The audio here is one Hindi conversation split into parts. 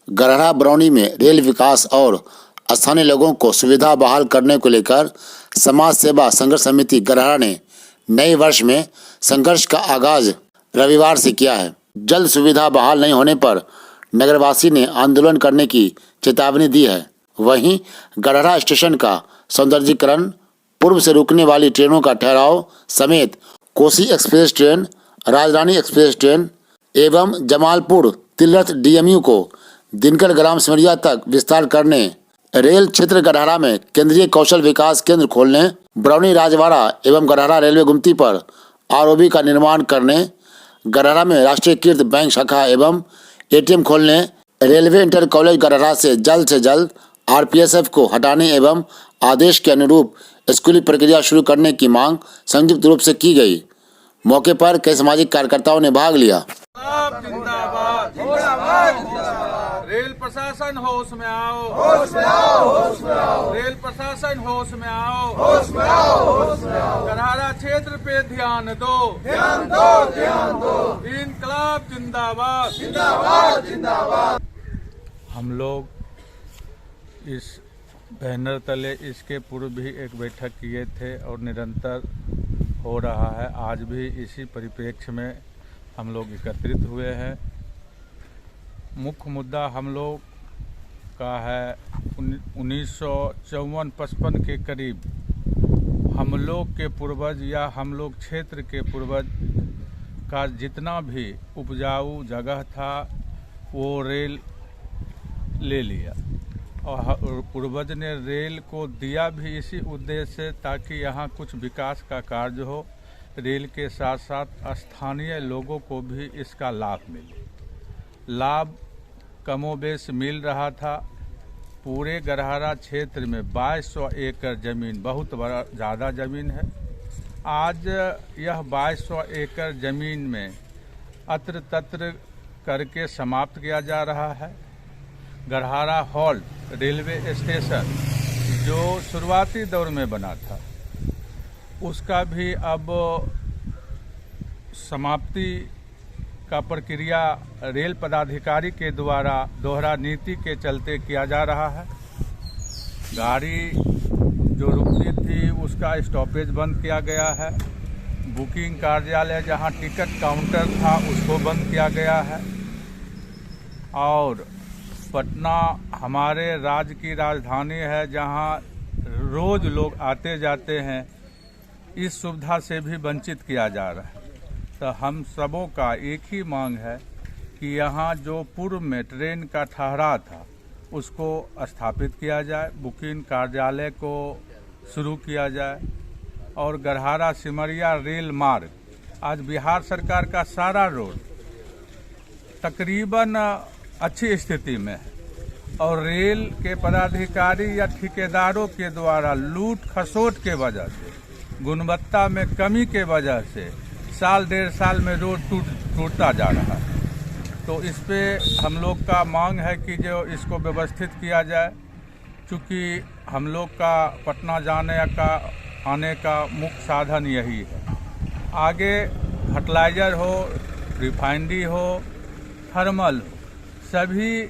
गरहरा बरौनी में रेल विकास और स्थानीय लोगों को सुविधा बहाल करने को लेकर समाज सेवा संघर्ष समिति गरहरा ने नए वर्ष में संघर्ष का आगाज रविवार से किया है। जल्द सुविधा बहाल नहीं होने पर नगरवासी ने आंदोलन करने की चेतावनी दी है। वहीं गरहरा स्टेशन का सौंदर्यीकरण, पूर्व से रुकने वाली ट्रेनों का ठहराव समेत कोसी एक्सप्रेस ट्रेन, राजरानी एक्सप्रेस ट्रेन एवं जमालपुर तिलरथ डीएमयू को दिनकर ग्राम सिमरिया तक विस्तार करने, रेल क्षेत्र गरहरा में केंद्रीय कौशल विकास केंद्र खोलने, बरौनी राजवाड़ा एवं गरहरा रेलवे गुमती पर आरओबी का निर्माण करने, गरहरा में राष्ट्रीयकृत बैंक शाखा एवं एटीएम खोलने, रेलवे इंटर कॉलेज गरहरा से जल्द आरपीएसएफ को हटाने एवं आदेश के अनुरूप स्कूली प्रक्रिया शुरू करने की मांग संयुक्त रूप से की गई। मौके पर कई सामाजिक कार्यकर्ताओं ने भाग लिया। जिंदाबाद जिंदाबाद। रेल प्रशासन होश में आओ, होश में आओ, होश में आओ। रेल प्रशासन होश में आओ, होश में आओ, होश में आओ। गरहरा क्षेत्र पे ध्यान दो, ध्यान दो, ध्यान दो। इंकलाब जिंदाबाद, जिंदाबाद, जिंदाबाद। हम लोग इस बैनर तले इसके पूर्व भी एक बैठक किए थे और निरंतर हो रहा है। आज भी इसी परिप्रेक्ष्य में हम लोग एकत्रित हुए हैं। मुख्य मुद्दा हम लोग का है 1954-55 के करीब हम लोग के पूर्वज या हम लोग क्षेत्र के पूर्वज का जितना भी उपजाऊ जगह था वो रेल ले लिया और पूर्वज ने रेल को दिया भी इसी उद्देश्य से ताकि यहाँ कुछ विकास का कार्य हो, रेल के साथ साथ स्थानीय लोगों को भी इसका लाभ मिले। लाभ कमोबेश मिल रहा था। पूरे गरहरा क्षेत्र में 2200 एकड़ ज़मीन, बहुत बड़ा ज़्यादा ज़मीन है। आज यह 2200 एकड़ ज़मीन में अत्र तत्र करके समाप्त किया जा रहा है। गरहरा हॉल्ट रेलवे स्टेशन जो शुरुआती दौर में बना था उसका भी अब समाप्ति का प्रक्रिया रेल पदाधिकारी के द्वारा दोहरा नीति के चलते किया जा रहा है। गाड़ी जो रुकती थी उसका स्टॉपेज बंद किया गया है। बुकिंग कार्यालय जहां टिकट काउंटर था उसको बंद किया गया है। और पटना हमारे राज्य की राजधानी है जहां रोज लोग आते जाते हैं, इस सुविधा से भी वंचित किया जा रहा है। तो हम सबों का एक ही मांग है कि यहाँ जो पूर्व में ट्रेन का ठहराव था उसको स्थापित किया जाए, बुकिंग कार्यालय को शुरू किया जाए और गरहरा सिमरिया रेल मार्ग, आज बिहार सरकार का सारा रोड तकरीबन अच्छी स्थिति में है और रेल के पदाधिकारी या ठेकेदारों के द्वारा लूट खसोट के वजह से, गुणवत्ता में कमी के वजह से साल डेढ़ साल में रोड टूटता जा रहा है। तो इस पे हम लोग का मांग है कि जो इसको व्यवस्थित किया जाए, क्योंकि हम लोग का पटना जाने का आने का मुख्य साधन यही है। आगे फर्टिलाइजर हो, रिफाइनरी हो, थर्मल हो, सभी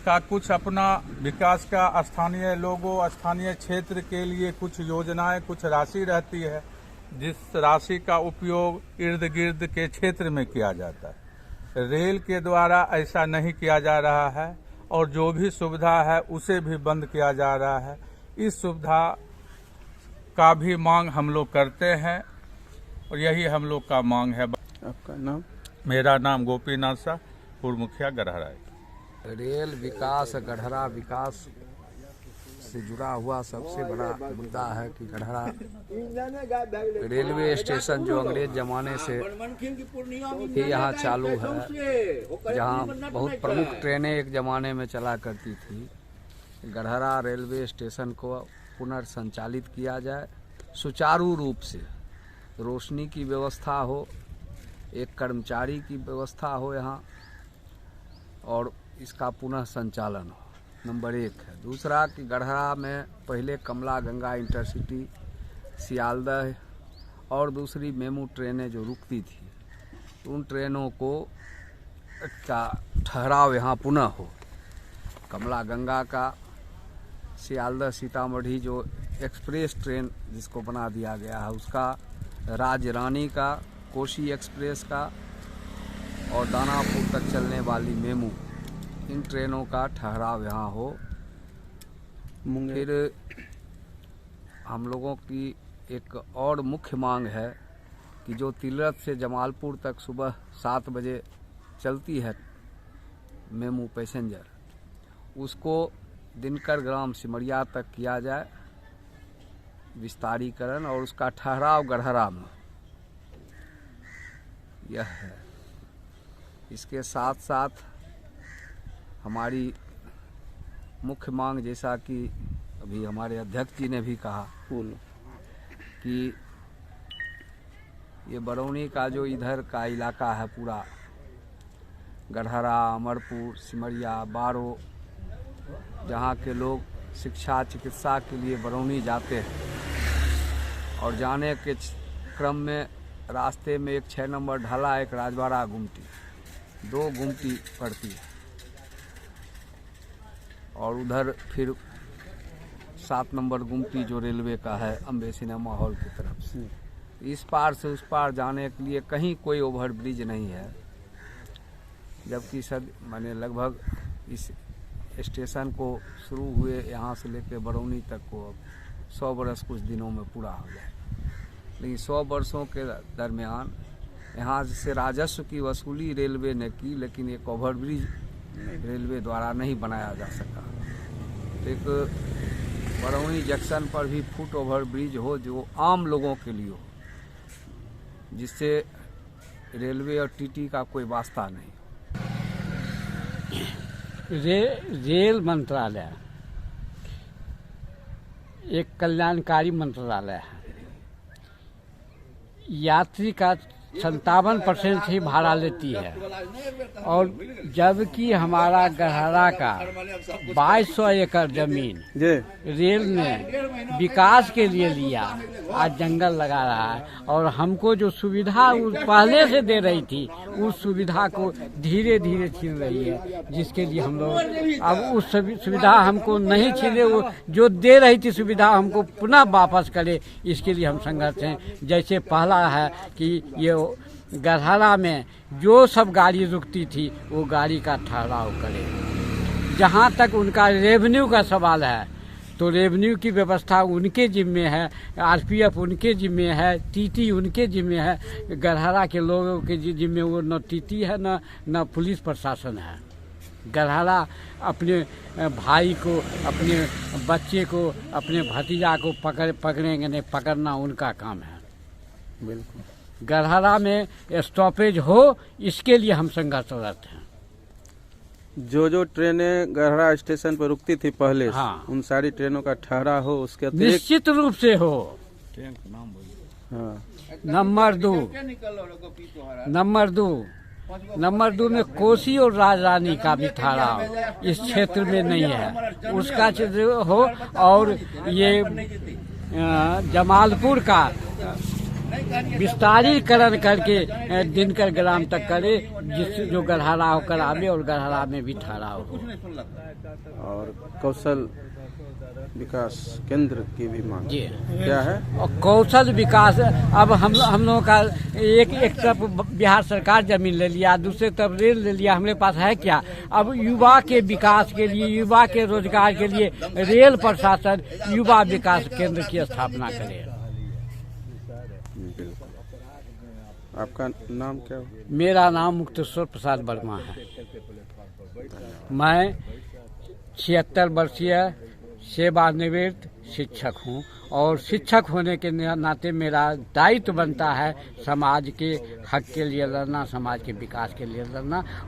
का कुछ अपना विकास का स्थानीय लोगों, स्थानीय क्षेत्र के लिए कुछ योजनाएं, कुछ राशि रहती है जिस राशि का उपयोग इर्द गिर्द के क्षेत्र में किया जाता है। रेल के द्वारा ऐसा नहीं किया जा रहा है और जो भी सुविधा है उसे भी बंद किया जा रहा है। इस सुविधा का भी मांग हम लोग करते हैं और यही हम लोग का मांग है। आपका नाम? मेरा नाम गोपीनाथ शाह, पूर्व मुखिया गरहरा है। रेल विकास, गरहरा विकास से जुड़ा हुआ सबसे बड़ा मुद्दा है कि गरहरा रेलवे स्टेशन जो अंग्रेज जमाने से ही यहाँ चालू है, जहाँ बहुत प्रमुख ट्रेनें एक ज़माने में चला करती थी। गरहरा रेलवे स्टेशन को पुनर्संचालित किया जाए, सुचारू रूप से रोशनी की व्यवस्था हो, एक कर्मचारी की व्यवस्था हो यहाँ और इसका पुनः संचालन हो, नंबर 1 है। दूसरा कि गरहरा में पहले कमला गंगा इंटरसिटी, सियालदह और दूसरी मेमू ट्रेनें जो रुकती थी, उन ट्रेनों को का ठहराव यहाँ पुनः हो। कमला गंगा का, सियालदह सीतामढ़ी जो एक्सप्रेस ट्रेन जिसको बना दिया गया है उसका, राजरानी का, कोसी एक्सप्रेस का और दानापुर तक चलने वाली मेमू, इन ट्रेनों का ठहराव यहाँ हो। फिर हम लोगों की एक और मुख्य मांग है कि जो तिलरत से जमालपुर तक सुबह 7 बजे चलती है मेमू पैसेंजर, उसको दिनकर ग्राम सिमरिया तक किया जाए विस्तारीकरण, और उसका ठहराव गढ़हरा में, यह है। इसके साथ साथ हमारी मुख्य मांग, जैसा कि अभी हमारे अध्यक्ष जी ने भी कहा कि ये बरौनी का जो इधर का इलाका है पूरा, गढ़हरा, अमरपुर, सिमरिया, बारो, जहाँ के लोग शिक्षा चिकित्सा के लिए बरौनी जाते हैं, और जाने के क्रम में रास्ते में एक 6 नंबर ढाला, एक राजवाड़ा गुमटी, 2 गुमटी पड़ती है, और उधर फिर 7 नंबर गुमटी जो रेलवे का है अम्बे सिनेमा हॉल की तरफ से, इस पार से उस पार जाने के लिए कहीं कोई ओवर ब्रिज नहीं है, जबकि माने लगभग इस स्टेशन को शुरू हुए यहाँ से लेकर बरौनी तक को 100 बरस कुछ दिनों में पूरा हो जाए। लेकिन 100 वर्षों के दरमियान यहाँ से राजस्व की वसूली रेलवे ने की, लेकिन एक ओवरब्रिज रेलवे द्वारा नहीं बनाया जा सका। एक बरौनी जंक्शन पर भी फुट ओवरब्रिज हो जो आम लोगों के लिए हो, जिससे रेलवे और टीटी का कोई वास्ता नहीं। रेल मंत्रालय एक कल्याणकारी मंत्रालय है। यात्री का 57% ही भाड़ा लेती है, और जबकि हमारा गढ़हरा का 2200 एकड़ जमीन रेल ने विकास के लिए लिया, आज जंगल लगा रहा है, और हमको जो सुविधा पहले से दे रही थी उस सुविधा को धीरे धीरे छीन रही है, जिसके लिए हम लोग अब उस सुविधा हमको नहीं छीने, वो जो दे रही थी सुविधा हमको पुनः वापस करे, इसके लिए हम संघर्ष हैं। जैसे पहला है कि ये गढ़हरा में जो सब गाड़ी रुकती थी वो गाड़ी का ठहराव करे। जहाँ तक उनका रेवेन्यू का सवाल है तो रेवेन्यू की व्यवस्था उनके जिम्मे है, आरपीएफ उनके जिम्मे है, टीटी उनके जिम्मे है। गढ़हरा के लोगों के जिम्मे वो न टीटी है न पुलिस प्रशासन है। गढ़हरा अपने भाई को, अपने बच्चे को, अपने भतीजा को पकड़ेंगे नहीं, पकड़ना उनका काम है। बिल्कुल। गढ़हरा में स्टॉपेज हो, इसके लिए हम संघर्षरत हैं। जो ट्रेनें गढ़हरा स्टेशन पर रुकती थी पहले, हाँ, उन सारी ट्रेनों का ठहरा हो, उसके अतिरिक्त निश्चित रूप से हो। ट्रेन का नाम बोलिए। हाँ। नंबर 2 में कोसी और राजरानी का भी ठहराव इस क्षेत्र में नहीं है, उसका क्षेत्र हो, और ये जमालपुर का विस्तारीकरण करके दिनकर ग्राम तक करे, जिससे जो गढ़हरा होकर आवे और गढ़हरा में भी ठहराव हो। और कौशल विकास केंद्र की भी मांग जी क्या है? और कौशल विकास, अब हम लोगों का एक तरफ बिहार सरकार जमीन ले लिया, दूसरे तरफ रेल ले लिया, हमारे पास है क्या? अब युवा के विकास के लिए, युवा के रोजगार के लिए रेल प्रशासन युवा विकास केंद्र की स्थापना करे। आपका नाम क्या हो? मेरा नाम मुक्तेश्वर प्रसाद वर्मा है। मैं 76 वर्षीय सेवानिवृत्त शिक्षक हूँ, और शिक्षक होने के नाते मेरा दायित्व बनता है समाज के हक के लिए लड़ना, समाज के विकास के लिए लड़ना।